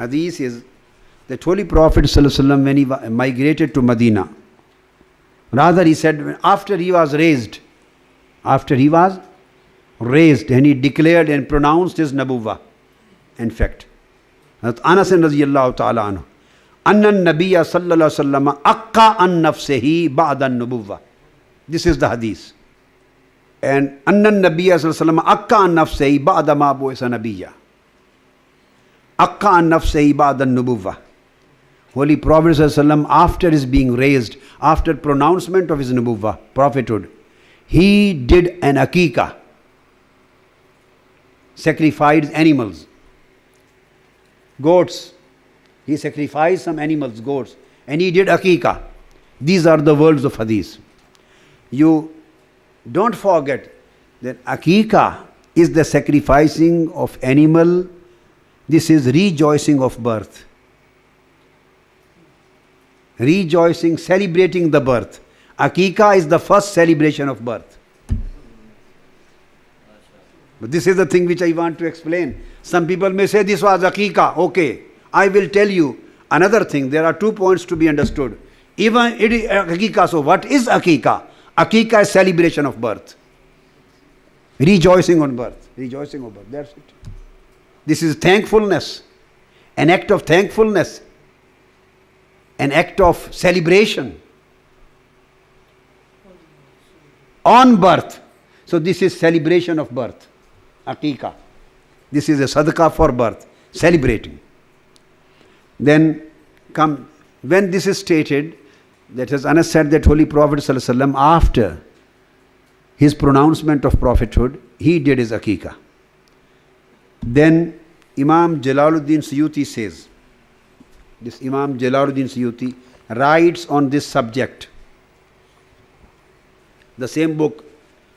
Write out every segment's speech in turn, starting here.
hadith is that Holy Prophet ﷺ, when he migrated to Medina, rather he said, after he was raised and he declared and pronounced his nabuwwah. In fact, Anas radiyallahu ta'ala anhu, anna an-nabiyya sallallahu alaihi wasallam aqqa an nafsihi ba'da an-nubuwwah. This is the hadith. And anna an-nabiyya sallallahu alaihi wasallam aqqa an nafsihi ba'da ma bu'isa nabiyya. Aqqa an nafsihi ba'da an-nubuwwah. Holy Prophet sallallahu alaihi wasallam, after his being raised, after pronouncement of his nubuwwah, prophethood, he did an aqiqah, sacrificed animals, goats. He sacrificed some animals, goats, and he did aqiqah. These are the words of hadith. You don't forget that aqiqah is the sacrificing of animal. This is rejoicing of birth. Rejoicing, celebrating the birth. Aqiqah is the first celebration of birth. But this is the thing which I want to explain. Some people may say this was aqiqah. Okay, I will tell you another thing. There are 2 points to be understood. Even it is aqiqah. So what is aqiqah? Aqiqah is celebration of birth. Rejoicing on birth. Rejoicing of birth. That's it. This is thankfulness. An act of thankfulness. An act of celebration on birth. So this is celebration of birth. Aqiqah. This is a sadaqah for birth. Celebrating. Then come, when this is stated, that as Anas said that Holy Prophet ﷺ, after his pronouncement of prophethood, he did his aqiqah. Then Imam Jalaluddin Suyuti says, this Imam Jalaluddin Suyuti writes on this subject. The same book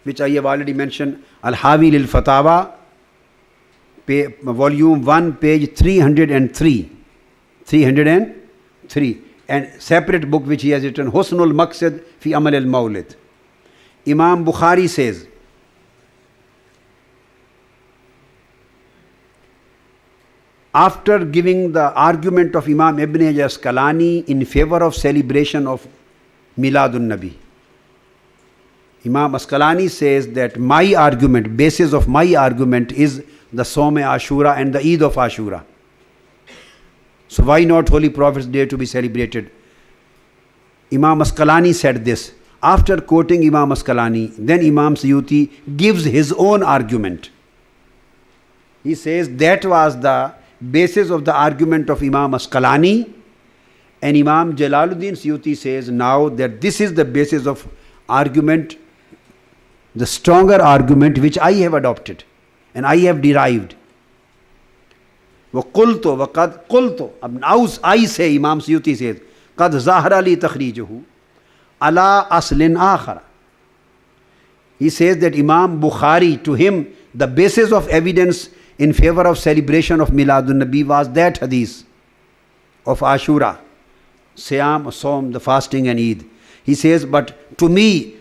which I have already mentioned, Al-Hawi lil Fatawa, volume 1, page 303. 303. And separate book which he has written, Husnul Maqsad fi Amal al-Mawlid. Imam Bukhari says, after giving the argument of Imam Ibn Asqalani in favor of celebration of Miladun Nabi, Imam Asqalani says that my argument, basis of my argument is the Sawm Ashura and the Eid of Ashura. So why not Holy Prophet's Day to be celebrated? Imam Asqalani said this. After quoting Imam Asqalani, then Imam Suyuti gives his own argument. He says that was the basis of the argument of Imam Asqalani, and Imam Jalaluddin Suyuti says now that this is the basis of argument, the stronger argument which I have adopted and I have derived. وَقُلْتُ وَقَدْ قُلْتُ. Now I say, Imam Suyuti says, قَدْ ظَهَرَ لِي تَخْرِيجُهُ عَلَىٰ أَصْلٍ آخَرَ. He says that Imam Bukhari, to him, the basis of evidence in favor of celebration of Miladun Nabi was that hadith of Ashura, Siyam, Sawm, the fasting and Eid. He says, but to me,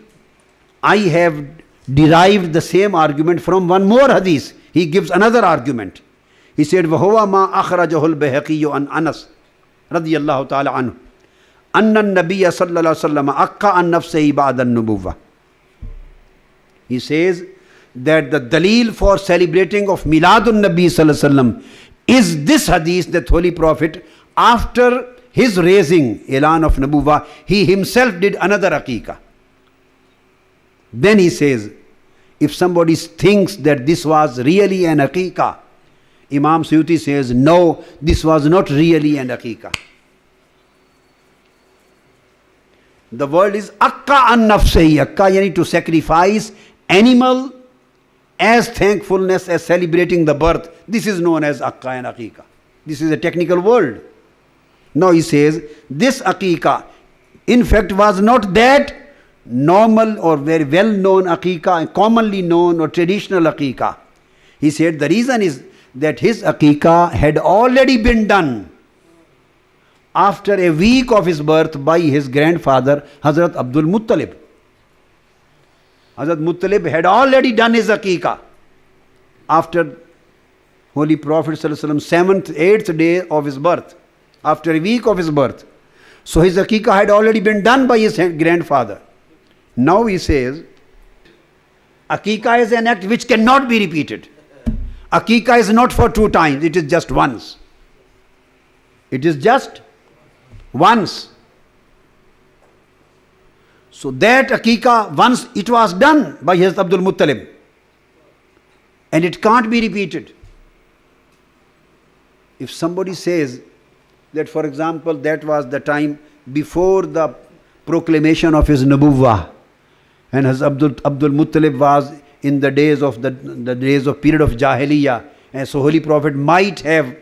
I have derived the same argument from one more hadith. He gives another argument. He said, وَهُوَ مَا أَخْرَجَهُ الْبَيْهَقِيُّ عَنْ أَنَسٍ رَضِيَ اللَّهُ تَعَالَى عَنْهُ أَنَّ النَّبِيَّ صَلَّى اللَّهُ عَلَيْهِ وسلم أَقَّى عَنْ نَفْسِهِ بَعْدَ النُّبُوَّةِ. He says that the dalil for celebrating of Miladun Nabi Sallallahu Alaihi Wasallam is this hadith that Holy Prophet, after his raising, Elan of Nabuwwah, he himself did another aqiqah. Then he says, if somebody thinks that this was really an aqiqah, Imam Suyuti says, no, this was not really an aqiqah. The word is akka an nafsihi. Akka yani to sacrifice animal as thankfulness, as celebrating the birth. This is known as akka and aqiqah. This is a technical word. Now he says, this aqiqah, in fact, was not that normal or very well known aqiqah, commonly known or traditional aqiqah. He said the reason is that his aqiqah had already been done after a week of his birth by his grandfather, Hazrat Abdul Muttalib. Hazrat Muttalib had already done his aqiqah after Holy Prophet ﷺ 7th, 8th day of his birth, after a week of his birth. So his Aqiqah had already been done by his grandfather. Now he says, Aqiqah is an act which cannot be repeated. Aqiqah is not for 2 times, it is just once. It is just once. So that Aqiqah, once it was done by Hazrat Abdul Muttalib, and it can't be repeated. If somebody says that, for example, that was the time before the proclamation of his Nubuwwah, and Hazrat Abdul Muttalib was in the days of the days of period of Jahiliyyah, and so Holy Prophet might have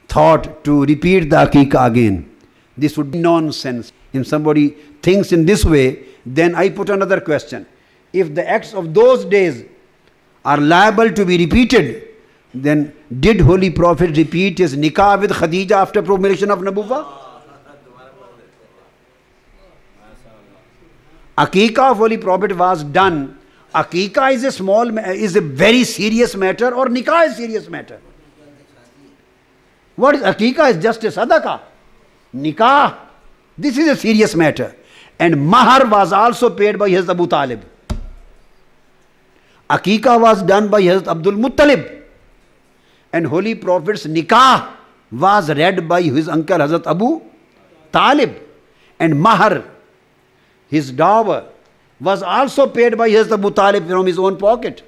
thought to repeat the Aqiqah again. This would be nonsense. If somebody thinks in this way, then I put another question. If the acts of those days are liable to be repeated, then did Holy Prophet repeat his nikah with Khadija after proclamation of Nubuwwah? Aqiqah of Holy Prophet was done. Aqiqah is a very serious matter, or nikah is a serious matter. What is Aqiqah? Is just a sadaqah. Nikah, this is a serious matter. And mahar was also paid by Hazrat Abu Talib. Aqiqah was done by Hazrat Abdul Muttalib. And Holy Prophet's nikah was read by his uncle Hazrat Abu Talib. And mahar, his dawah, was also paid by Hazrat Abu Talib from his own pocket.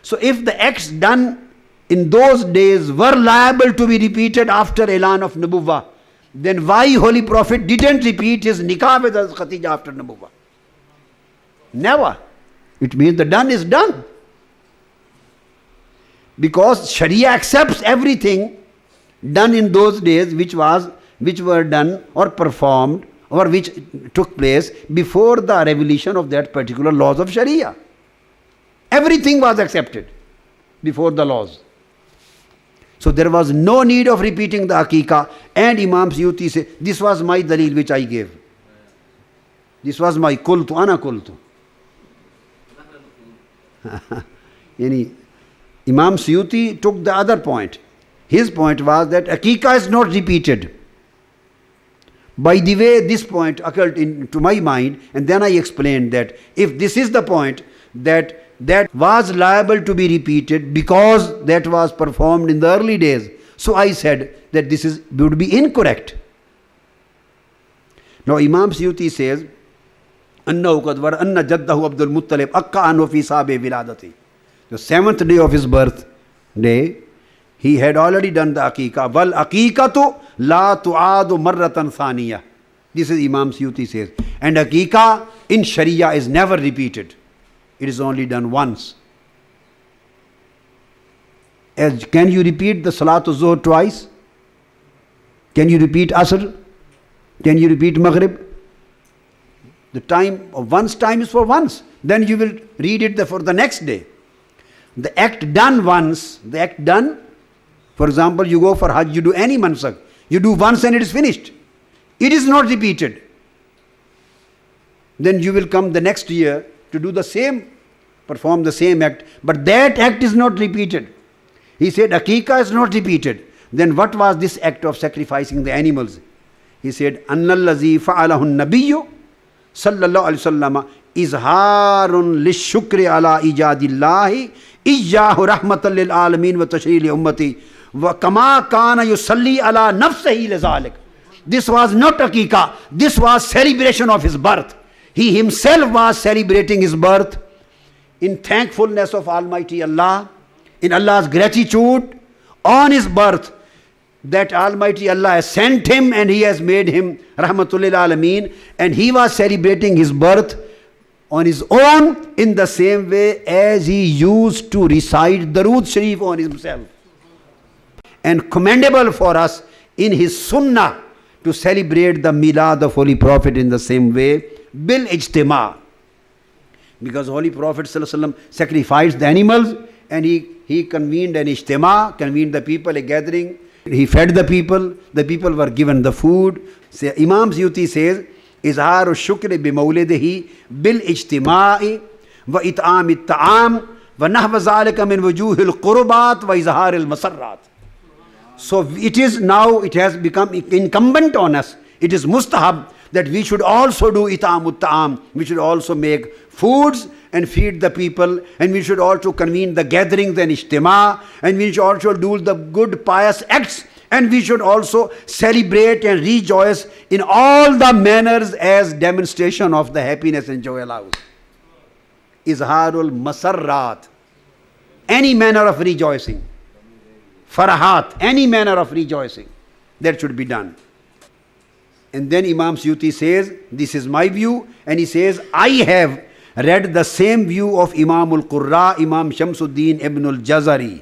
So if the acts done in those days were liable to be repeated after Elan of Nubuwwah, then why Holy Prophet didn't repeat his nikah with Hazrat Khadija after Nubuwwah? Never. It means the done is done. Because Sharia accepts everything done in those days which were done or performed or which took place before the revelation of that particular laws of Sharia. Everything was accepted before the laws. So there was no need of repeating the Aqiqah. And Imam Suyuti said, this was my dalil which I gave. This was my kultu, ana kultu. Imam Suyuti took the other point. His point was that Aqiqah is not repeated. By the way, this point occurred into my mind, and then I explained that if this is the point, that was liable to be repeated because that was performed in the early days. So I said that this would be incorrect. Now Imam Suyuti says, أنه قد ور أن جده عبد المطلب أقع عنه في صاب ولادته. The 7th day of his birthday, he had already done the Aqiqah. Wal Aqiqatu la tu'adu marratan thaniya. This is Imam Suyuti says. And Aqiqah in Sharia is never repeated. It is only done once. Can you repeat the Salatul Zuhr twice? Can you repeat Asr? Can you repeat Maghrib? The time of one's time is for once. Then you will read it for the next day. The act done once, the act done, for example, you go for Hajj, you do any mansak, you do once and it is finished. It is not repeated. Then you will come the next year to do the same, perform the same act, but that act is not repeated. He said Aqiqah is not repeated. Then what was this act of sacrificing the animals? He said, Annallazi fa'alahun nabiyyu sallallahu alayhi wa sallam izharun lishukri ala ijadillahi iyyahu rahmatan lil alamin wa tashri li ummati wa kama kana yusalli ala nafsihi lizalik. This was not Aqiqah, this was celebration of his birth. He himself was celebrating his birth in thankfulness of Almighty Allah, in Allah's gratitude on his birth, that Almighty Allah has sent him and He has made him Rahmatul lil Alameen, and he was celebrating his birth on his own in the same way as he used to recite Darood Sharif on himself. And commendable for us in his sunnah to celebrate the Milad of Holy Prophet in the same way, bil ijtima. Because Holy Prophet ﷺ sacrificed the animals and he convened an ijtima, convened the people, a gathering. He fed the people were given the food. So Imam Suyuti says, Izharu shukri bi mawlidihi bil ijtima'i wa it'am ta'am وَنَحْوَ ذَلِكَ مِنْ وُجُوهِ الْقُرُبَاتِ وَإِظْهَارِ الْمَسَرَّاتِ. So it has become incumbent on us, it is mustahab, that we should also do it'amut ta'am, we should also make foods and feed the people, and we should also convene the gatherings and ijtima, and we should also do the good pious acts, and we should also celebrate and rejoice in all the manners as demonstration of the happiness and joy allowed. Izharul masarrat, any manner of rejoicing. Farahat, any manner of rejoicing, that should be done. And then Imam Suyuti says, this is my view, and he says, I have read the same view of Imam al-Qurra, Imam Shamsuddin ibn al-Jazari,